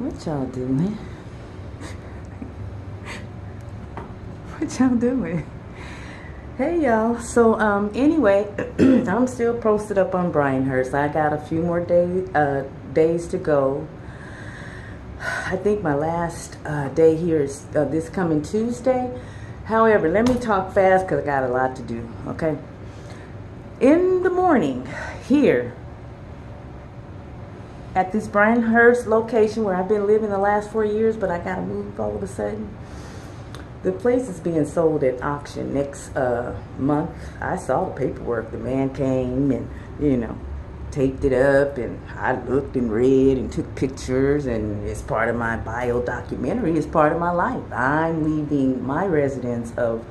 What y'all doing? What y'all doing? Hey y'all. So anyway, I'm still posted up on Bryanhurst. I got a few more days to go. I think my last day here is this coming Tuesday. However, let me talk fast because I got a lot to do. Okay. In the morning, here at this Bryanhurst location where I've been living the last 4 years, but I gotta move all of a sudden. The place is being sold at auction next month. I saw the paperwork. The man came and, taped it up, and I looked and read and took pictures, and it's part of my bio documentary. It's part of my life. I'm leaving my residence of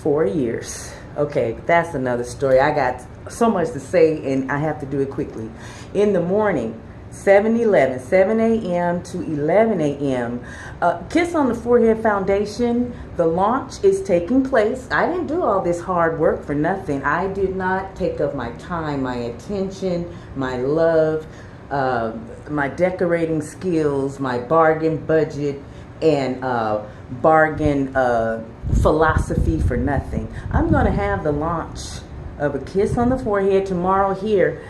4 years. Okay, that's another story. I got so much to say, and I have to do it quickly. In the morning, 7 a.m. to 11 a.m. Kiss on the Forehead Foundation, the launch is taking place. I didn't do all this hard work for nothing. I did not take up my time, my attention, my love, my decorating skills, my bargain budget, and bargain philosophy for nothing. I'm going to have the launch of A Kiss on the Forehead tomorrow here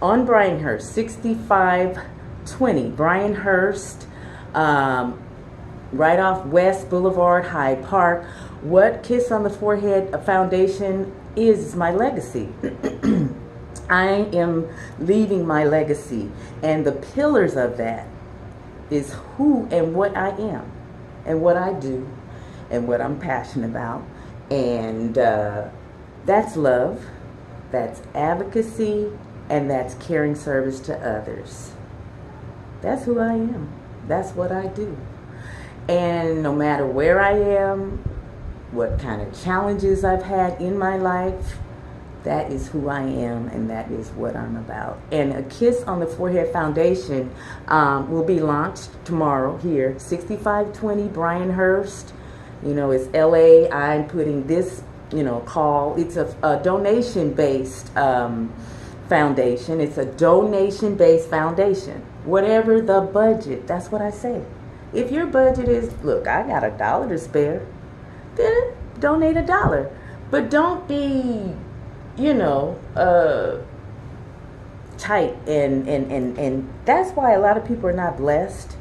on Bryanhurst, 6520 Bryanhurst, right off West Boulevard, Hyde Park. What Kiss on the Forehead Foundation is my legacy. I am leaving my legacy, and the pillars of that is who and what I am, and what I do, and what I'm passionate about. And that's love, that's advocacy, and that's caring service to others. That's who I am. That's what I do. And no matter where I am, what kind of challenges I've had in my life, that is who I am, and that is what I'm about. And A Kiss on the Forehead Foundation will be launched tomorrow here, 6520 Bryanhurst. It's LA. I'm putting this, call. It's a donation-based foundation. It's a donation-based foundation. Whatever the budget, that's what I say. If your budget is, look, I got $1 to spare, then donate $1. But don't be, tight, and that's why a lot of people are not blessed,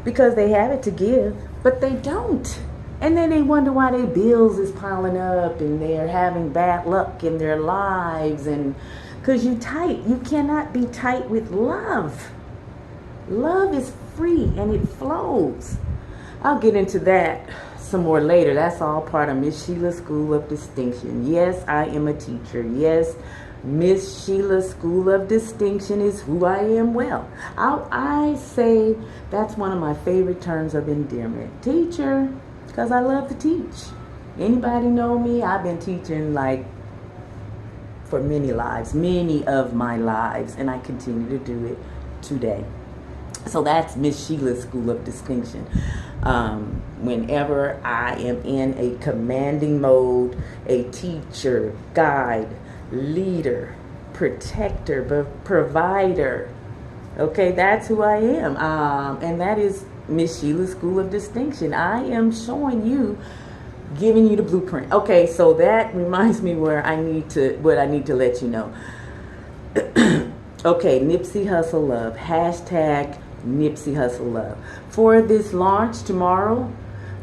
because they have it to give, but they don't. And then they wonder why their bills is piling up and they're having bad luck in their lives, and because you tight. You cannot be tight with love. Love is free and it flows. I'll get into that some more later. That's all part of Miss Sheila School of Distinction. Yes, I am a teacher. Yes, Miss Sheila School of Distinction is who I am. Well, I say that's one of my favorite terms of endearment. Teacher, because I love to teach. Anybody know me? I've been teaching for many of my lives, and I continue to do it today. So that's Miss Sheila's School of Distinction. Whenever I am in a commanding mode, a teacher, guide, leader, protector, provider, okay, that's who I am. And that is Miss Sheila's School of Distinction. I am showing you, giving you the blueprint. Okay, so that reminds me what I need to let you know. Okay, Nipsey Hussle Love. Hashtag Nipsey Hussle Love. For this launch tomorrow,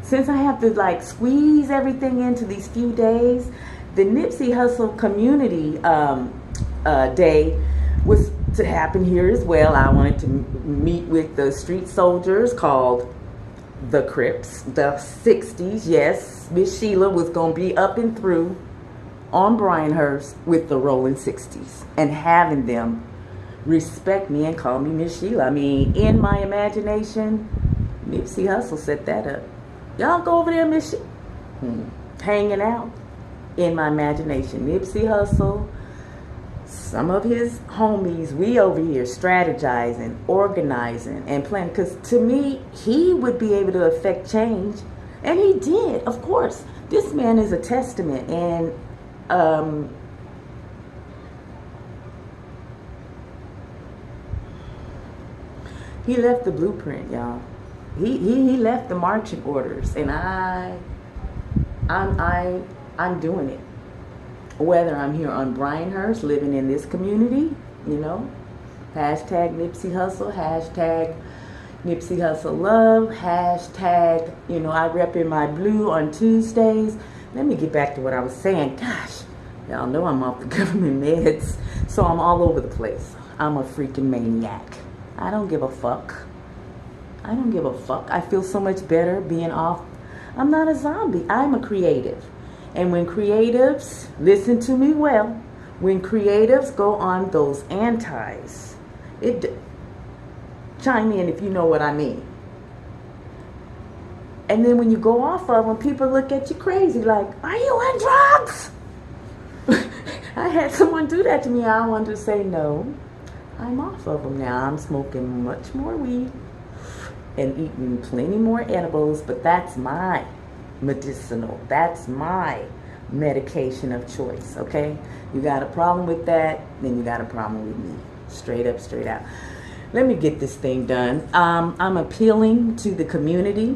since I have to squeeze everything into these few days, the Nipsey Hussle Community Day was to happen here as well. I wanted to meet with the street soldiers called the Crips, the 60s. Yes, Miss Sheila was going to be up and through on Bryanhurst with the rolling 60s and having them respect me and call me Miss Sheila. I mean, in my imagination, Nipsey Hussle set that up. Y'all go over there, Miss Sheila. Hanging out in my imagination. Nipsey Hussle, some of his homies, we over here strategizing, organizing, and planning. Because to me, he would be able to affect change. And he did, of course. This man is a testament. And He left the blueprint, y'all. He left the marching orders, and I'm doing it. Whether I'm here on Bryanhurst, living in this community, you know, hashtag Nipsey Hussle, hashtag Nipsey Hussle love, hashtag, you know, I rep in my blue on Tuesdays. Let me get back to what I was saying. Gosh, y'all know I'm off the government meds, so I'm all over the place. I'm a freaking maniac. I don't give a fuck. I don't give a fuck. I feel so much better being off. I'm not a zombie. I'm a creative. And when creatives, listen to me well, when creatives go on those antis, chime in if you know what I mean. And then when you go off of them, people look at you crazy like, are you on drugs? I had someone do that to me. I wanted to say, no, I'm off of them now. I'm smoking much more weed and eating plenty more edibles, but that's my medicinal. That's my medication of choice, okay? You got a problem with that, then you got a problem with me. Straight up, straight out. Let me get this thing done. I'm appealing to the community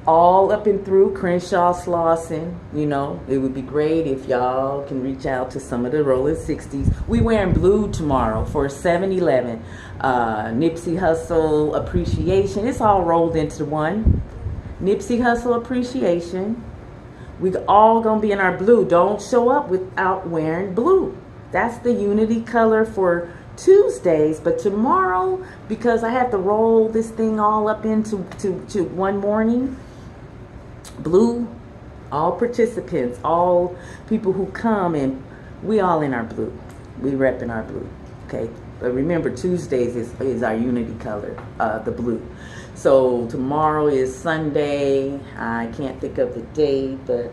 all up and through Crenshaw, Slauson. You know, it would be great if y'all can reach out to some of the rolling 60s. We wearing blue tomorrow for 7-Eleven. Nipsey Hussle appreciation. It's all rolled into one. Nipsey Hussle appreciation. We all gonna be in our blue. Don't show up without wearing blue. That's the unity color for Tuesdays. But tomorrow, because I have to roll this thing all up into one morning, blue, all participants, all people who come, and we all in our blue. We repping our blue. Okay. But remember, Tuesdays is our unity color, the blue. So tomorrow is Sunday. I can't think of the date, but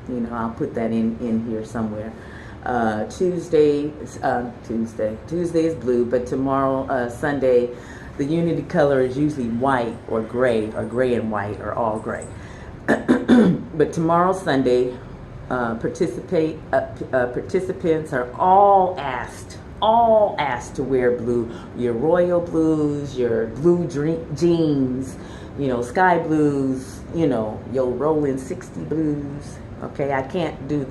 you know, I'll put that in here somewhere. Tuesday is blue, but tomorrow, Sunday, the unity color is usually white or gray and white, or all gray. But tomorrow, Sunday, participants are all asked to wear blue. Your royal blues, your blue jeans, you know, sky blues, you know, your rolling 60 blues. Okay, I can do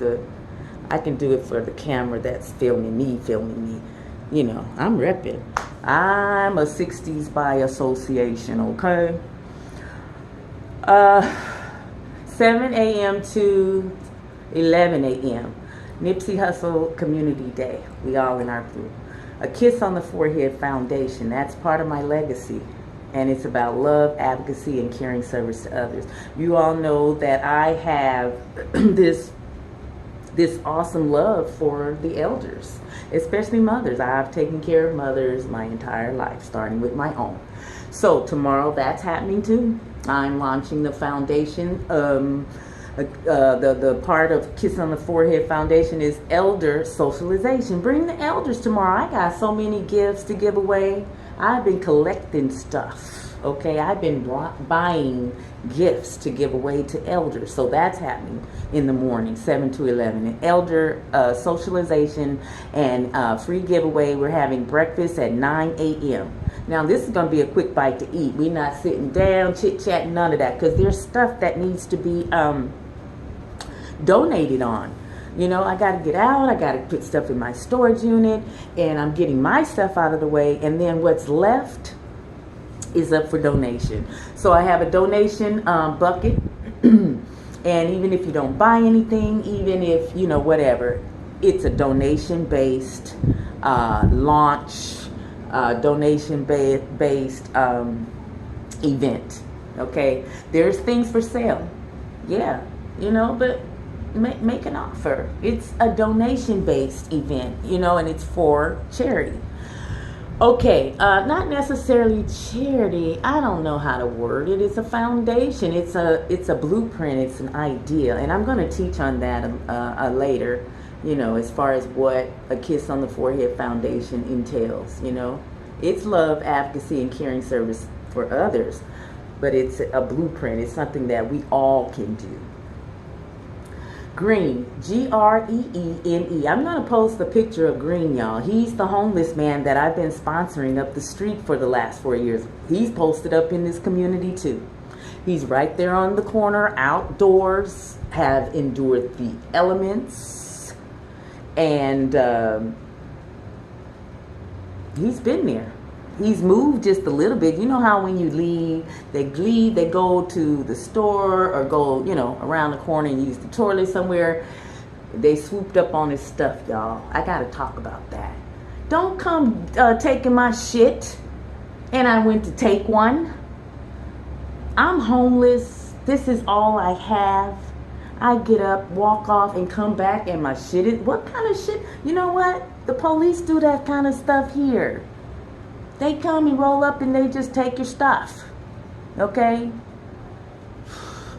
it for the camera that's filming me. You know, I'm repping. I'm a 60s by association, okay? 7 a.m. to 11 a.m. Nipsey Hussle Community Day. We all in our blue. A Kiss on the Forehead Foundation. That's part of my legacy. And it's about love, advocacy, and caring service to others. You all know that I have this awesome love for the elders, especially mothers. I've taken care of mothers my entire life, starting with my own. So tomorrow that's happening too. I'm launching the foundation. The part of Kiss on the Forehead Foundation is elder socialization. Bring the elders tomorrow. I got so many gifts to give away. I've been collecting stuff, okay? I've been buying gifts to give away to elders. So that's happening in the morning, 7 to 11. And elder socialization and free giveaway. We're having breakfast at 9 a.m. Now, this is going to be a quick bite to eat. We're not sitting down, chit-chatting, none of that, because there's stuff that needs to be donated on. You know, I got to get out. I got to put stuff in my storage unit, and I'm getting my stuff out of the way. And then what's left is up for donation. So I have a donation bucket. And even if you don't buy anything, even if, you know, whatever, it's a donation-based launch, donation-based event. Okay? There's things for sale. Yeah, you know, but make an offer. It's a donation-based event, you know, and it's for charity. Okay, not necessarily charity. I don't know how to word it. It's a foundation. It's a blueprint. It's an idea, and I'm going to teach on that later. You know, as far as what a Kiss on the Forehead Foundation entails. You know, it's love, advocacy, and caring service for others, but it's a blueprint. It's something that we all can do. Green, Greene. I'm going to post a picture of Green, y'all. He's the homeless man that I've been sponsoring up the street for the last 4 years. He's posted up in this community too. He's right there on the corner, outdoors, have endured the elements, and he's been there. He's moved just a little bit. You know how when you leave, they go to the store or go, around the corner and use the toilet somewhere. They swooped up on his stuff, y'all. I gotta talk about that. Don't come taking my shit. And I went to take one. I'm homeless. This is all I have. I get up, walk off, and come back, and my shit is... What kind of shit? You know what? The police do that kind of stuff here. They come and roll up and they just take your stuff. Okay?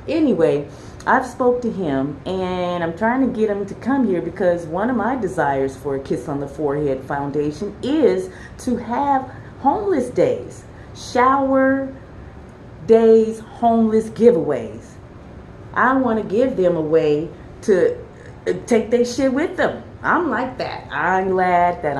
Anyway, I've spoke to him and I'm trying to get him to come here because one of my desires for a Kiss on the Forehead Foundation is to have homeless days. Shower days, homeless giveaways. I want to give them a way to take their shit with them. I'm like that. I'm glad that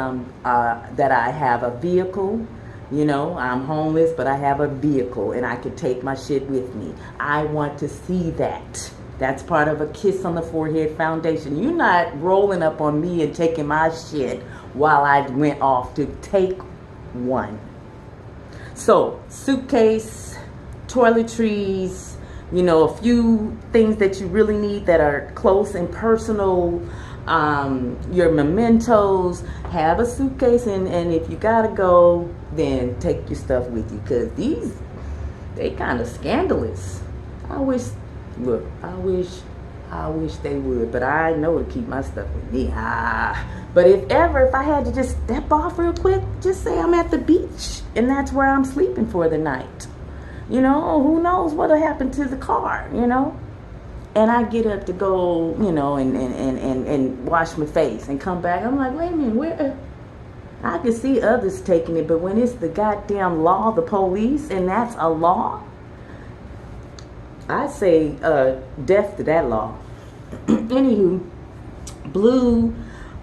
that I have a vehicle. I'm homeless, but I have a vehicle and I can take my shit with me. I want to see that. That's part of a Kiss on the Forehead Foundation. You're not rolling up on me and taking my shit while I went off to take one. So, suitcase, toiletries, a few things that you really need that are close and personal. Your mementos. Have a suitcase, and if you gotta go, then take your stuff with you, because they kind of scandalous. I wish they would, but I know to keep my stuff with me. But if I had to just step off real quick, just say I'm at the beach and that's where I'm sleeping for the night. Who knows what'll happen to the car, And I get up to go, and wash my face and come back. I'm like, wait a minute, where? I can see others taking it, but when it's the goddamn law, the police, and that's a law, I say death to that law. Anywho, blue,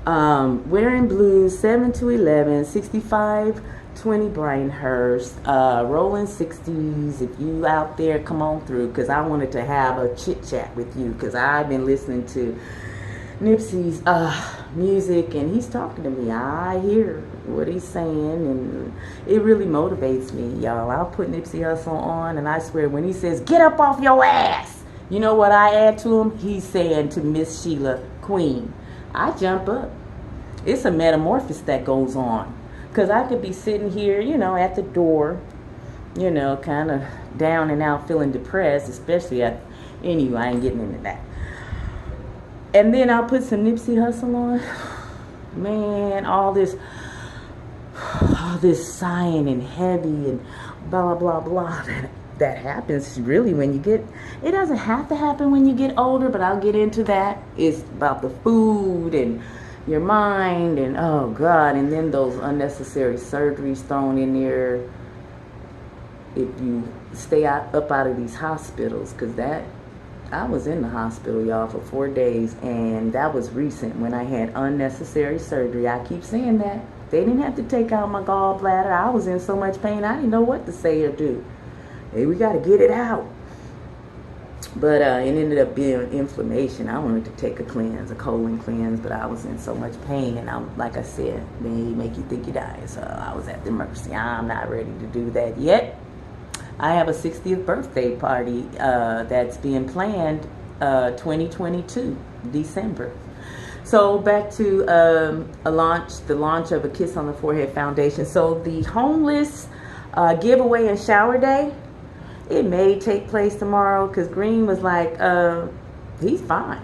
wearing blue, 7 to 11, 65. 20 Brightonhurst, rolling 60s. If you out there, come on through, because I wanted to have a chit chat with you, because I've been listening to Nipsey's music and he's talking to me. I hear what he's saying and it really motivates me, y'all. I'll put Nipsey Hussle on and I swear when he says get up off your ass, you know what I add to him? He's saying to Miss Sheila Queen, I jump up. It's a metamorphosis that goes on. Because I could be sitting here, at the door, kind of down and out, feeling depressed, especially anyway, I ain't getting into that. And then I'll put some Nipsey Hussle on. Man, all this sighing and heavy and blah, blah, blah that happens really when you get, it doesn't have to happen when you get older, but I'll get into that. It's about the food and your mind and oh God, and then those unnecessary surgeries thrown in there if you stay up out of these hospitals, because I was in the hospital, y'all, for 4 days, and that was recent when I had unnecessary surgery. I keep saying that. They didn't have to take out my gallbladder. I was in so much pain I didn't know what to say or do. Hey, we got to get it out. But it ended up being inflammation. I wanted to take a colon cleanse, but I was in so much pain, and like I said, they make you think you're dying. So I was at the mercy. I'm not ready to do that yet. I have a 60th birthday party that's being planned 2022, December. So back to the launch of a Kiss on the Forehead Foundation. So the homeless giveaway and shower day, it may take place tomorrow, because Green was like, he's fine.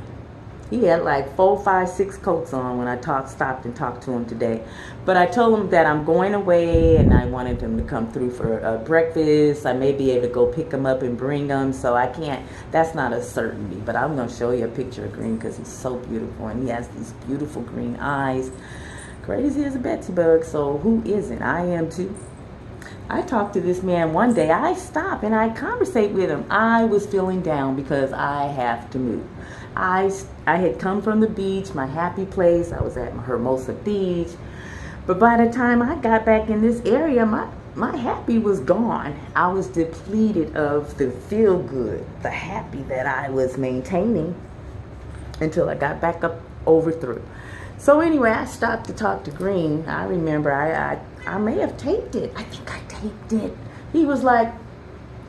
He had like 4, 5, 6 coats on when I stopped and talked to him today. But I told him that I'm going away and I wanted him to come through for breakfast. I may be able to go pick him up and bring him. So I can't, that's not a certainty. But I'm going to show you a picture of Green because he's so beautiful. And he has these beautiful green eyes. Crazy as a Betsy bug. So who isn't? I am too. I talked to this man one day. I stopped and I conversate with him. I was feeling down because I have to move. I had come from the beach, my happy place. I was at Hermosa Beach. But by the time I got back in this area, my happy was gone. I was depleted of the feel good, the happy that I was maintaining until I got back up over through. So anyway, I stopped to talk to Green. I remember I may have taped it. I think I taped it. He was like,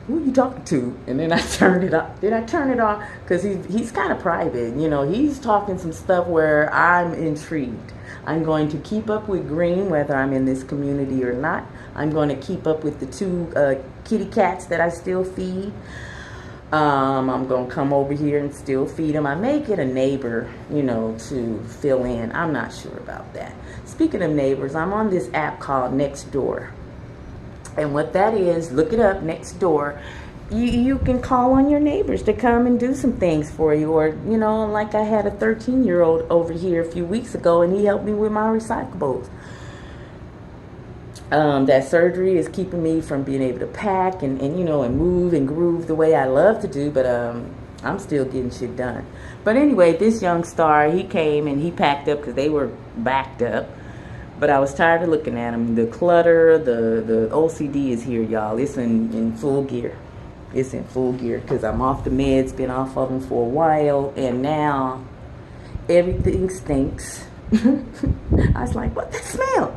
who are you talking to? And then I turned it off. Did I turn it off? Because he's kind of private. You know, he's talking some stuff where I'm intrigued. I'm going to keep up with Green, whether I'm in this community or not. I'm going to keep up with the two kitty cats that I still feed. I'm going to come over here and still feed them. I may get a neighbor, you know, to fill in. I'm not sure about that. Speaking of neighbors, I'm on this app called Nextdoor. And what that is, look it up, Nextdoor. You can call on your neighbors to come and do some things for you. Or, you know, like I had a 13-year-old over here a few weeks ago, and he helped me with my recyclables. That surgery is keeping me from being able to pack and you know, and move and groove the way I love to do, but I'm still getting shit done. But anyway, this young star, he came and he packed up because they were backed up. But I was tired of looking at him. The clutter, the OCD is here, y'all. It's in full gear. It's in full gear because I'm off the meds, been off of them for a while, and now everything stinks. I was like, what the smell?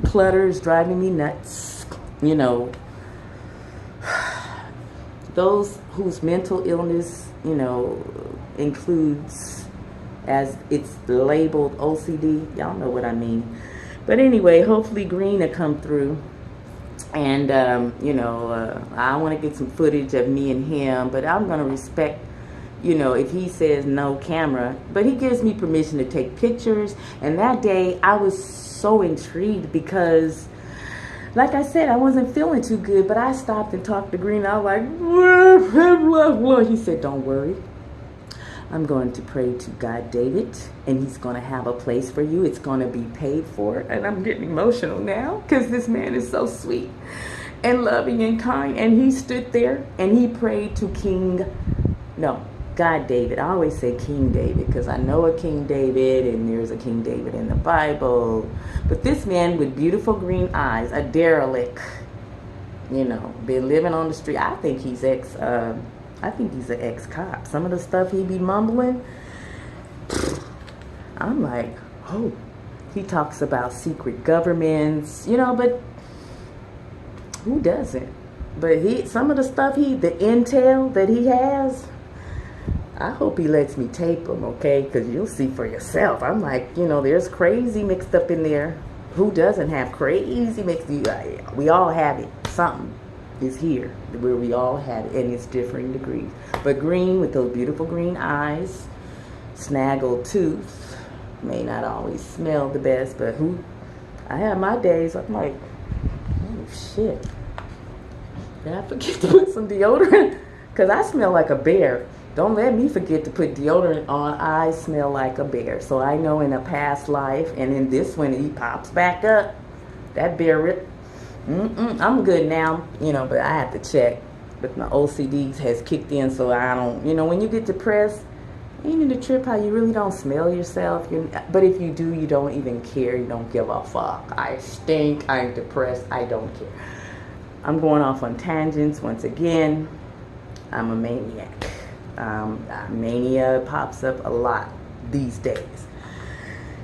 Clutter is driving me nuts. You know, those whose mental illness, you know, includes, as it's labeled, OCD. Y'all know what I mean. But anyway, hopefully Green will come through. And, you know, I want to get some footage of me and him. But I'm going to respect, you know, if he says no camera. But he gives me permission to take pictures. And that day, I was so intrigued because, like I said, I wasn't feeling too good. But I stopped and talked to Green. I was like, blah, blah, blah. He said, don't worry. I'm going to pray to God David, and he's going to have a place for you. It's going to be paid for. And I'm getting emotional now because this man is so sweet and loving and kind. And he stood there and he prayed to God David. I always say King David because I know a King David and there's a King David in the Bible. But this man with beautiful green eyes, a derelict, you know, been living on the street. I think he's I think he's an ex-cop. Some of the stuff he be mumbling, I'm like, oh, he talks about secret governments, you know, but who doesn't? But some of the stuff the intel that he has, I hope he lets me tape them, okay? Because you'll see for yourself. I'm like, you know, there's crazy mixed up in there. Who doesn't have crazy mixed? We all have it. Something is here where we all have it, and it's differing degrees. But Green with those beautiful green eyes, snaggled tooth, may not always smell the best, but I have my days. I'm like, oh shit, did I forget to put some deodorant? Because I smell like a bear. Don't let me forget to put deodorant on. I smell like a bear. So I know in a past life, and in this one, he pops back up. That bear rip. I'm good now, you know, but I have to check. But my OCD has kicked in, so I don't, you know, when you get depressed, ain't it a trip how you really don't smell yourself? But if you do, you don't even care. You don't give a fuck. I stink. I'm depressed. I don't care. I'm going off on tangents once again. I'm a maniac. Mania pops up a lot these days.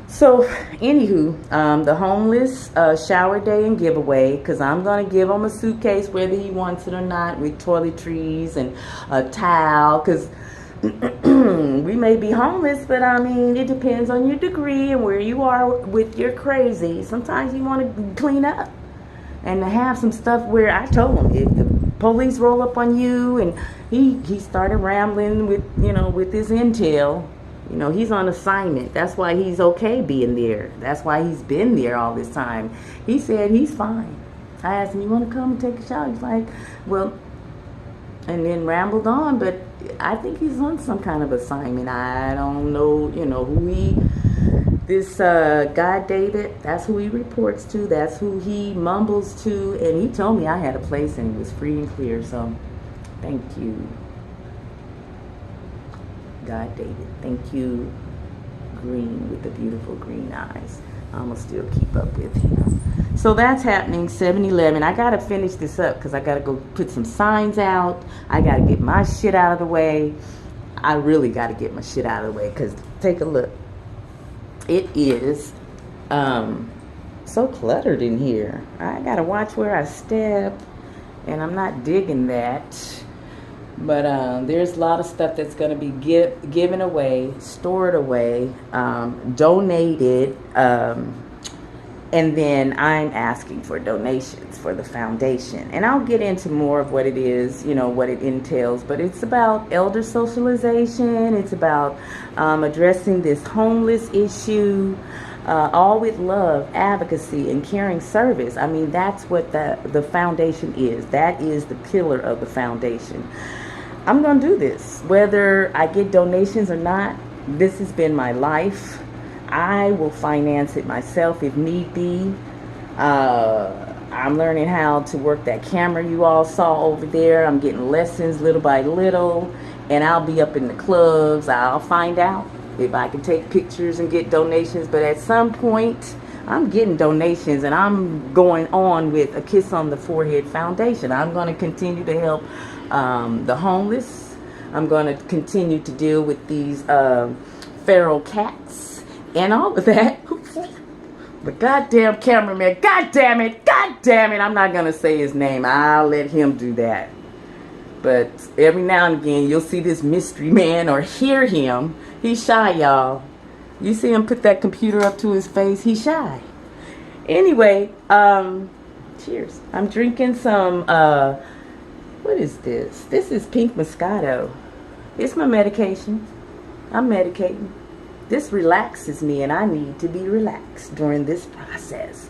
So, anywho, the homeless shower day and giveaway, because I'm going to give him a suitcase whether he wants it or not, with toiletries and a towel, because we may be homeless, but I mean, it depends on your degree and where you are with your crazy. Sometimes you want to clean up and to have some stuff where I told him, if the police roll up on you, and he started rambling with, you know, with his intel. You know, he's on assignment. That's why he's okay being there. That's why he's been there all this time. He said he's fine. I asked him, you want to come and take a shower? He's like, well, and then rambled on, but I think he's on some kind of assignment. I don't know, you know, who he This guy David, that's who he reports to, that's who he mumbles to, and he told me I had a place and it was free and clear. So thank you, God David. Thank you, Green with the beautiful green eyes. I'm gonna still keep up with him. So that's happening. 7-Eleven. I gotta finish this up because I gotta go put some signs out. I gotta get my shit out of the way. I really gotta get my shit out of the way because take a look. It is so cluttered in here. I gotta watch where I step, and I'm not digging that. But there's a lot of stuff that's going to be given away, stored away, donated, and then I'm asking for donations for the foundation. And I'll get into more of what it is, what it entails. But it's about elder socialization. It's about addressing this homeless issue, all with love, advocacy, and caring service. I mean, that's what the foundation is. That is the pillar of the foundation. I'm going to do this. Whether I get donations or not, this has been my life. I will finance it myself if need be. I'm learning how to work that camera you all saw over there. I'm getting lessons little by little. And I'll be up in the clubs. I'll find out if I can take pictures and get donations. But at some point, I'm getting donations, and I'm going on with a Kiss on the Forehead Foundation. I'm going to continue to help the homeless. I'm going to continue to deal with these feral cats and all of that. The goddamn cameraman, god damn it, I'm not going to say his name. I'll let him do that. But every now and again, you'll see this mystery man or hear him. He's shy, y'all. You see him put that computer up to his face, he's shy. Anyway, cheers. I'm drinking some, what is this? This is pink Moscato. It's my medication. I'm medicating. This relaxes me, and I need to be relaxed during this process.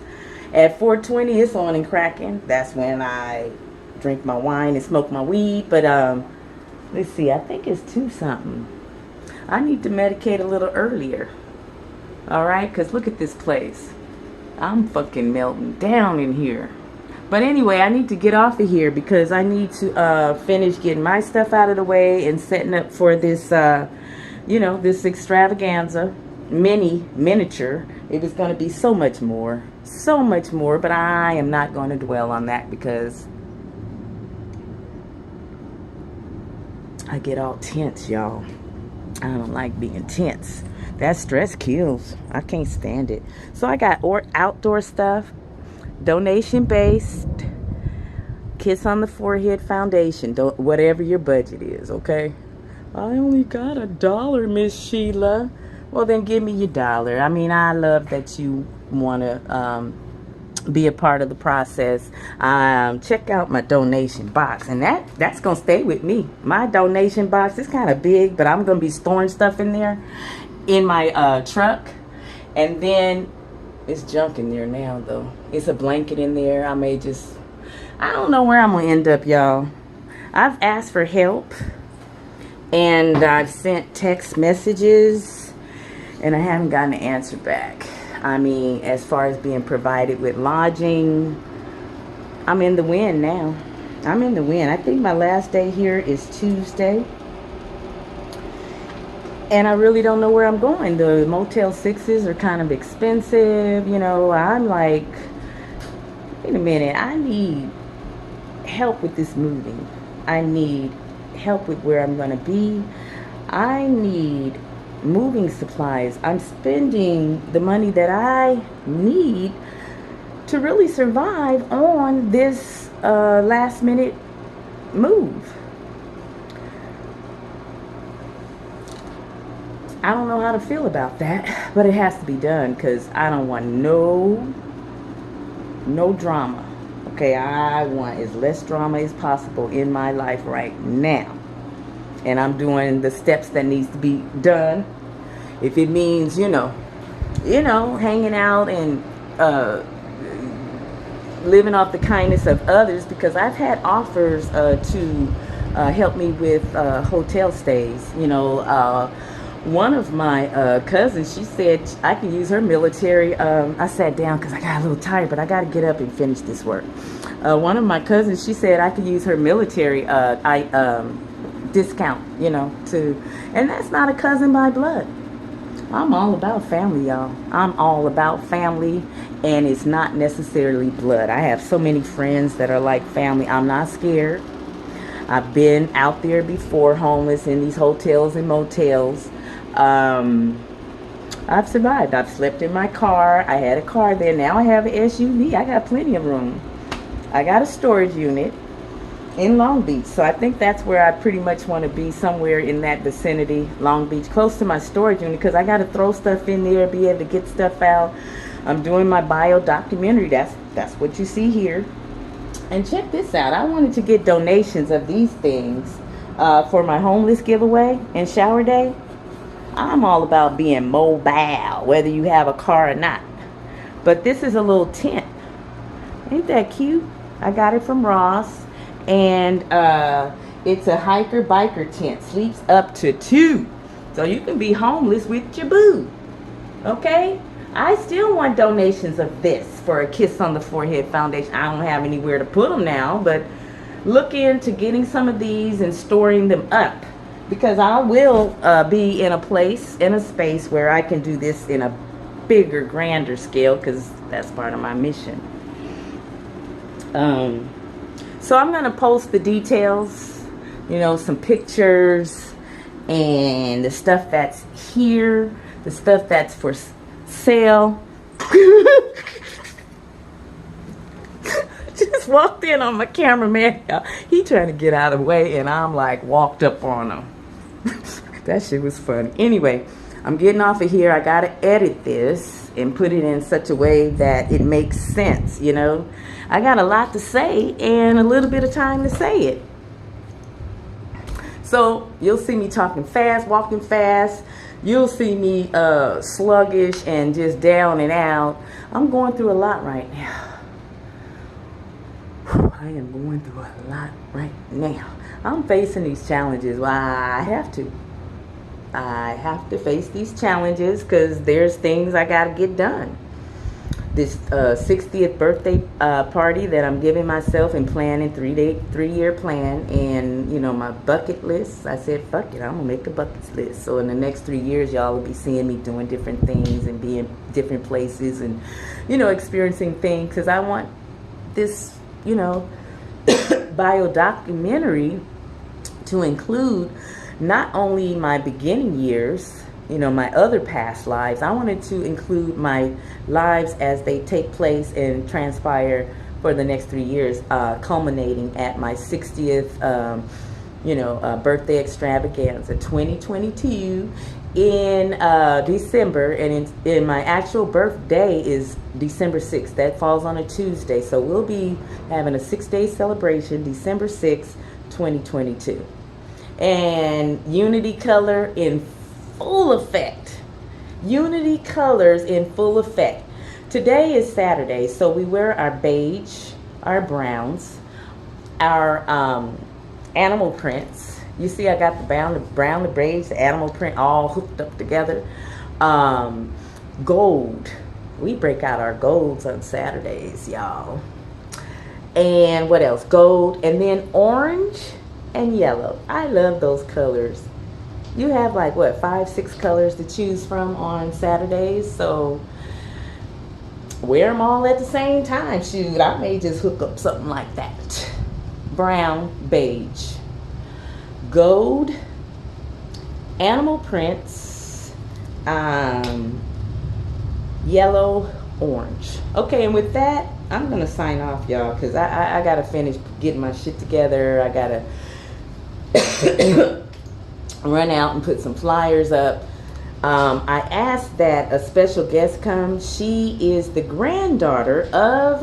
At 4:20, it's on and cracking. That's when I drink my wine and smoke my weed. But let's see, I think it's 2 something. I need to medicate a little earlier. Alright, because look at this place. I'm fucking melting down in here. But anyway, I need to get off of here because I need to finish getting my stuff out of the way and setting up for this, this extravaganza, miniature. It was going to be so much more. But I am not going to dwell on that because I get all tense, y'all. I don't like being tense. That stress kills. I can't stand it. So I got outdoor stuff, donation-based, Kiss on the Forehead Foundation, whatever your budget is, okay? I only got $1, Miss Sheila. Well, then give me your $1. I mean, I love that you want to be a part of the process. Check out my donation box, and that's gonna stay with me. My donation box is kind of big, but I'm gonna be storing stuff in there in my truck. And then it's junk in there now, though. It's a blanket in there. I don't know where I'm gonna end up, y'all. I've asked for help, and I've sent text messages, and I haven't gotten an answer back. I mean, as far as being provided with lodging, I'm in the wind now. I'm in the wind. I think my last day here is Tuesday. And I really don't know where I'm going. The Motel 6s are kind of expensive. I'm like, wait a minute. I need help with this moving. I need help with where I'm going to be. I need moving supplies. I'm spending the money that I need to really survive on this last minute move. I don't know how to feel about that, but it has to be done because I don't want no drama. Okay, I want as less drama as possible in my life right now. And I'm doing the steps that needs to be done. If it means, hanging out and living off the kindness of others, because I've had offers to help me with hotel stays, One of my cousins, she said I can use her military. I sat down because I got a little tired, but I got to get up and finish this work. One of my cousins, she said I could use her military discount, and that's not a cousin by blood. I'm all about family, y'all. I'm all about family, and it's not necessarily blood. I have so many friends that are like family. I'm not scared. I've been out there before, homeless in these hotels and motels. I've survived. I've slept in my car. I had a car there. Now I have an SUV. I got plenty of room. I got a storage unit in Long Beach. So I think that's where I pretty much want to be, somewhere in that vicinity, Long Beach, close to my storage unit, because I got to throw stuff in there, be able to get stuff out. I'm doing my bio documentary. That's what you see here. And check this out. I wanted to get donations of these things for my homeless giveaway and shower day. I'm all about being mobile, whether you have a car or not. But this is a little tent. Ain't that cute? I got it from Ross. And it's a hiker biker tent. Sleeps up to 2. So you can be homeless with your boo. Okay? I still want donations of this for a Kiss on the Forehead Foundation. I don't have anywhere to put them now, but look into getting some of these and storing them up, because I will be in a space where I can do this in a bigger, grander scale, because that's part of my mission. So I'm going to post the details, some pictures and the stuff that's here, the stuff that's for sale. Just walked in on my cameraman. He trying to get out of the way, and I'm like walked up on him. That shit was fun. Anyway, I'm getting off of here. I got to edit this and put it in such a way that it makes sense, I got a lot to say and a little bit of time to say it. So you'll see me talking fast, walking fast. You'll see me sluggish and just down and out. I'm going through a lot right now. I am going through a lot right now. I'm facing these challenges. Well, I have to. I have to face these challenges because there's things I got to get done. This 60th birthday party that I'm giving myself and planning, 3-year plan, and my bucket list. I said, fuck it, I'm gonna make a bucket list. So in the next 3 years, y'all will be seeing me doing different things and being different places and experiencing things, because I want this bio documentary to include not only my beginning years, my other past lives. I wanted to include my lives as they take place and transpire for the next 3 years, culminating at my 60th, birthday extravaganza, 2022 in December, and in my actual birthday is December 6th. That falls on a Tuesday, so we'll be having a 6-day celebration, December 6th, 2022, and Unity color in full effect. Unity colors in full effect. Today is Saturday, so we wear our beige, our browns, our animal prints. You see I got the brown, the beige, the animal print all hooked up together. Gold. We break out our golds on Saturdays, y'all. And what else? Gold, and then orange and yellow. I love those colors. You have like what, 5-6 colors to choose from on Saturdays, so wear them all at the same time. Shoot, I may just hook up something like that. Brown, beige, gold, animal prints, yellow, orange. Okay, and with that, I'm gonna sign off, y'all, because I gotta finish getting my shit together. I gotta run out and put some flyers up. I asked that a special guest come. She is the granddaughter of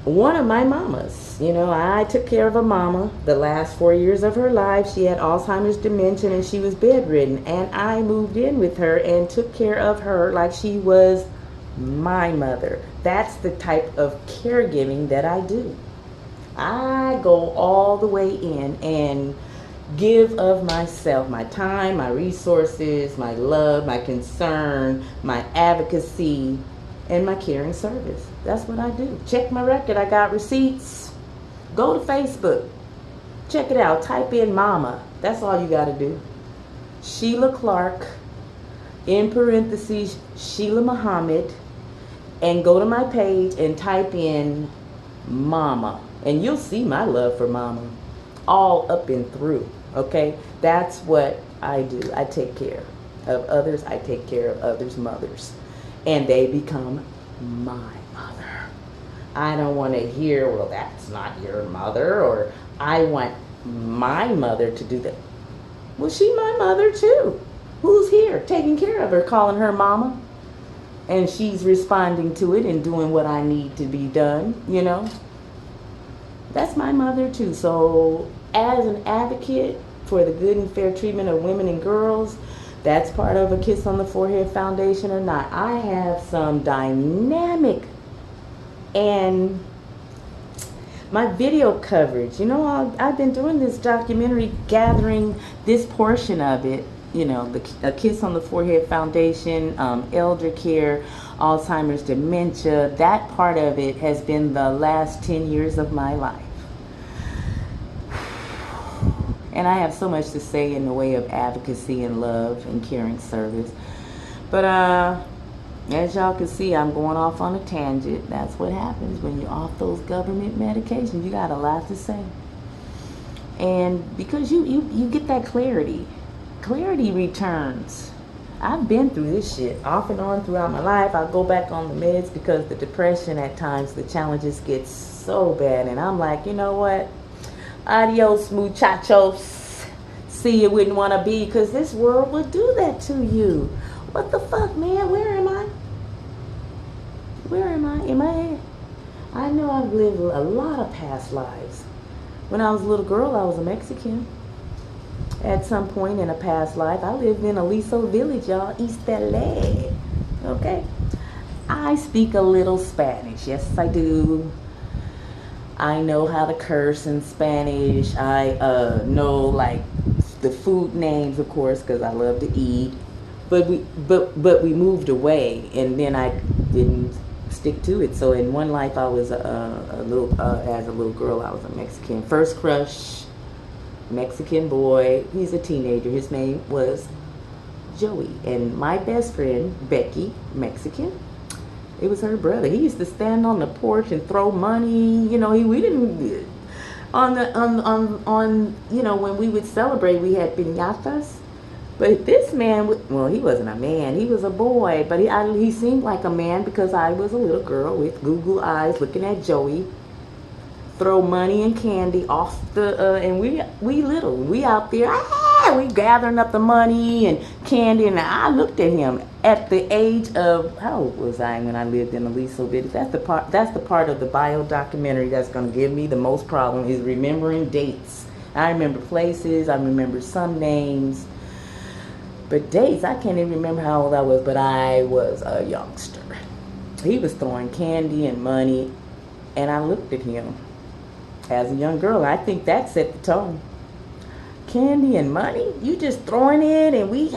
one of my mamas. I took care of a mama the last 4 years of her life. She had Alzheimer's, dementia, and she was bedridden, and I moved in with her and took care of her like she was my mother. That's the type of caregiving that I do. I go all the way in and give of myself, my time, my resources, my love, my concern, my advocacy, and my caring service. That's what I do. Check my record. I got receipts. Go to Facebook. Check it out. Type in mama. That's all you got to do. Sheila Clark, in parentheses, Sheila Muhammad, and go to my page and type in mama. And you'll see my love for mama all up and through. Okay? That's what I do. I take care of others. I take care of others' mothers. And they become my mother. I don't want to hear, well, that's not your mother, or I want my mother to do that. Well, she's my mother too. Who's here taking care of her, calling her mama? And she's responding to it and doing what I need to be done, you know? That's my mother too. So as an advocate for the good and fair treatment of women and girls, that's part of a Kiss on the Forehead Foundation or not, I have some dynamic and my video coverage. You know, I've been doing this documentary, gathering this portion of it, you know, the Kiss on the Forehead Foundation, elder care, Alzheimer's, dementia. That part of it has been the last 10 years of my life. And I have so much to say in the way of advocacy and love and caring service. But as y'all can see, I'm going off on a tangent. That's what happens when you're off those government medications. You got a lot to say. And because you get that clarity. Clarity returns. I've been through this shit off and on throughout my life. I go back on the meds because the depression at times, the challenges get so bad. And I'm like, you know what? Adios, muchachos. See, you wouldn't want to be, because this world would do that to you. What the fuck, man? Where am I? Where am I? In my head. I know I've lived a lot of past lives. When I was a little girl, I was a Mexican. At some point in a past life, I lived in Aliso Village, y'all, East LA. Okay? I speak a little Spanish. Yes, I do. I know how to curse in Spanish. I know, like, the food names, of course, because I love to eat. But we moved away, and then I didn't stick to it. So in one life, I was as a little girl, I was a Mexican. First crush, Mexican boy. He's a teenager. His name was Joey. And my best friend, Becky, Mexican, it was her brother. He used to stand on the porch and throw money. You know, we didn't on you know, when we would celebrate, we had piñatas. But this man, well, he wasn't a man. He was a boy, but he seemed like a man because I was a little girl with Google eyes looking at Joey throw money and candy off the and we out there, we gathering up the money and candy. And I looked at him at the age of, how old was I when I lived in Aliso Village? That's the part of the bio documentary that's going to give me the most problem, is remembering dates. I remember places, I remember some names, but dates, I can't even remember how old I was, but I was a youngster. He was throwing candy and money, and I looked at him as a young girl. I think that set the tone. Candy and money? You just throwing it, and we